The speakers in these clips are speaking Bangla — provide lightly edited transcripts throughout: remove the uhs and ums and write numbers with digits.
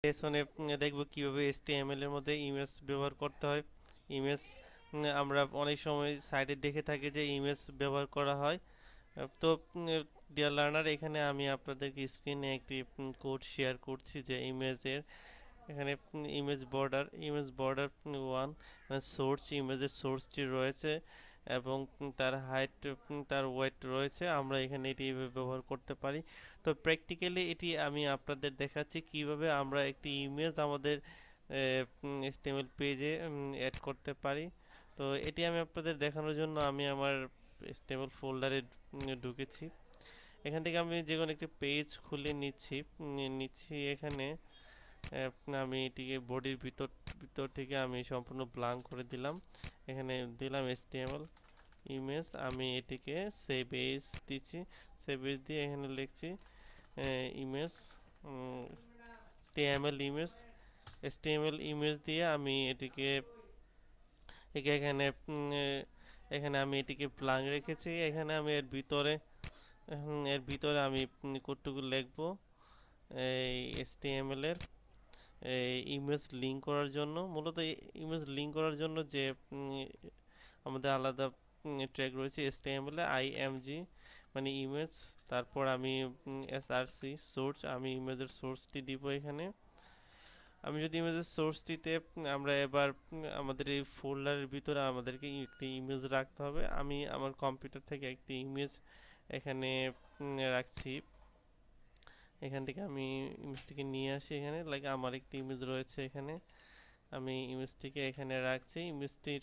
লেসনে দেখব কিভাবে HTML এর মধ্যে ইমেজ ব্যবহার করতে হয়। ইমেজ আমরা অনেক সময় সাইটে দেখে থাকি যে ইমেজ ব্যবহার করা হয়। তো ডিয়ার লার্নার, এখানে আমি আপনাদেরকে স্ক্রিনে একটি কোড শেয়ার করছি যে ইমেজের এখানে ইমেজ বর্ডার 1 সোর্স ইমেজের সোর্সটি রয়েছে এবং তার হাইট তার ওয়েট রয়েছে। আমরা এখানে এটি ব্যবহার করতে পারি। তো প্র্যাকটিক্যালি এটি আমি আপনাদের দেখাচ্ছি কিভাবে আমরা একটি ইমেজ আমাদের HTML পেজে অ্যাড করতে পারি। তো এটি আমি আপনাদের দেখানোর জন্য আমি আমার HTML ফোল্ডারে ঢুকেছি। এখান থেকে আমি যে কোনো একটি পেজ খুলে নিচ্ছি এখানে। আমি এটিকে বডির ভিতর থেকে আমি সম্পূর্ণ ব্ল্যাঙ্ক করে দিলাম। এখানে দিলাম HTML ইমেজ। আমি এটিকে সেভ এজ দিচ্ছি। সেভ এজ দিয়ে এখানে লিখছি ইমেজ HTML ইমেজ দিয়ে আমি এখানে এখানে আমি এটিকে ব্ল্যাঙ্ক রেখেছি। এখানে আমি এর ভিতরে আমি কোডটুকু লিখবো এই HTML এর ইমেজ লিঙ্ক করার জন্য। মূলত ইমেজ লিঙ্ক করার জন্য যে আমাদের আলাদা ট্যাগ রয়েছে HTML এ img মানে ইমেজ, তারপর আমি src সোর্স, আমি ইমেজের সোর্সটি দিব এখানে। আমি যদি ইমেজের সোর্সটিতে আমরা এবার আমাদের এই ফোল্ডারের ভিতরে আমাদেরকে একটি ইমেজ রাখতে হবে। আমি আমার কম্পিউটার থেকে একটি ইমেজ এখানে রাখছি। এখান থেকে আমি ইমেজটিকে নিয়ে আসি এখানে, লাইক আমার একটি ইমেজ রয়েছে এখানে। আমি ইমেজটিকে এখানে রাখছি। ইমেজটির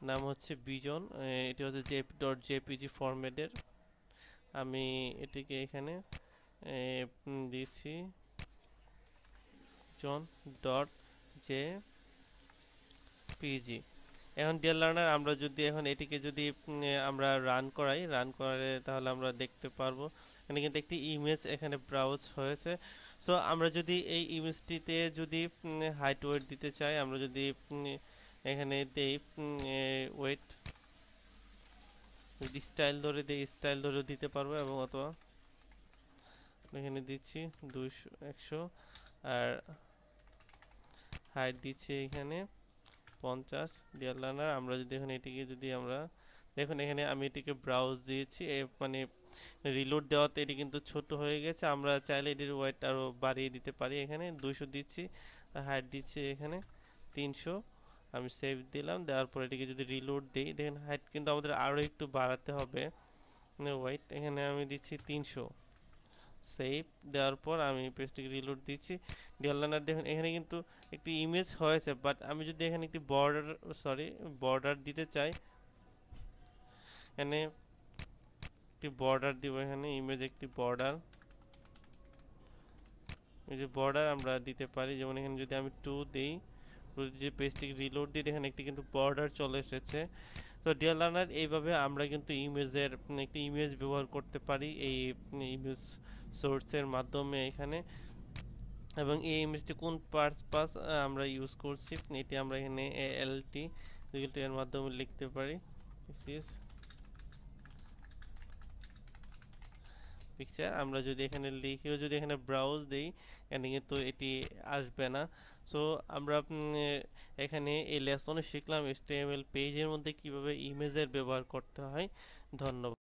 নাম হচ্ছে বিজন। এটি হচ্ছে jpg ফরম্যাটের। আমি এটিকে এখানে দিচ্ছি জন ডট jpg। এখন ডিয়ার লার্নার, আমরা যদি এখন এটিকে যদি আমরা রান করে তাহলে আমরা দেখতে পারবো এখানে কিন্তু একটি ইমেজ এখানে ব্রাউজ হয়েছে। সো আমরা যদি এই ইমেজটিতে যদি হাইট ওয়েট দিতে চাই, আমরা যদি এখানে দেই ওয়েট, যদি স্টাইল ধরে দেই স্টাইল ধরে দিতে পারবো, এবং অথবা এখানে দিচ্ছি 100 আর হাইট দিচ্ছি এখানে 50। ডিয়ার লার্নার, আমরা যদি এখানে এটিকে যদি আমরা দেখুন এখানে আমি এটিকে ব্রাউজ দিয়েছি, মানে রিলোড দেওয়াতে এটি কিন্তু ছোট হয়ে গেছে। আমরা চাইলে এটির ওয়েট আরও বাড়িয়ে দিতে পারি। এখানে 200 দিচ্ছি, হাইট দিচ্ছি এখানে 300। আমি সেভ দিলাম, দেওয়ার পর এটিকে যদি রিলোড দিই, দেখেন হাইট কিন্তু আমাদের আরও একটু বাড়াতে হবে। ওয়েট এখানে আমি দিচ্ছি 300। সেভ দেওয়ার পর আমি পেজটিকে রিলোড দিচ্ছি। ডিয়ার লার্নার, দেখুন এখানে কিন্তু একটি ইমেজ হয়েছে, বাট আমি যদি এখানে একটি বর্ডার দিতে চাই, এখানে একটি বর্ডার দিব। এখানে ইমেজ একটি বর্ডার, এই যে বর্ডার আমরা দিতে পারি। যেমন এখানে যদি আমি 2 দিই, যে পেজটিকে রিলোড দিই, এখানে একটি কিন্তু বর্ডার চলে এসেছে। তো ডিয়ার লার্নার, এইভাবে আমরা কিন্তু একটি ইমেজ ব্যবহার করতে পারি এই ইমেজ সোর্সের মাধ্যমে এখানে। এবং এই ইমেজটি কোন পারপাস আমরা ইউজ করছি, এটি আমরা এখানে alt এর মাধ্যমে লিখতে পারি। This is picture. আমরা যদি এখানে লিখেও যদি এখানে ব্রাউজ দেই, এখানে কিন্তু এটি আসবে না। সো আমরা এখানে এই লেসনে শিখলাম HTML পেজের মধ্যে কিভাবে ইমেজের ব্যবহার করতে হয়। ধন্যবাদ।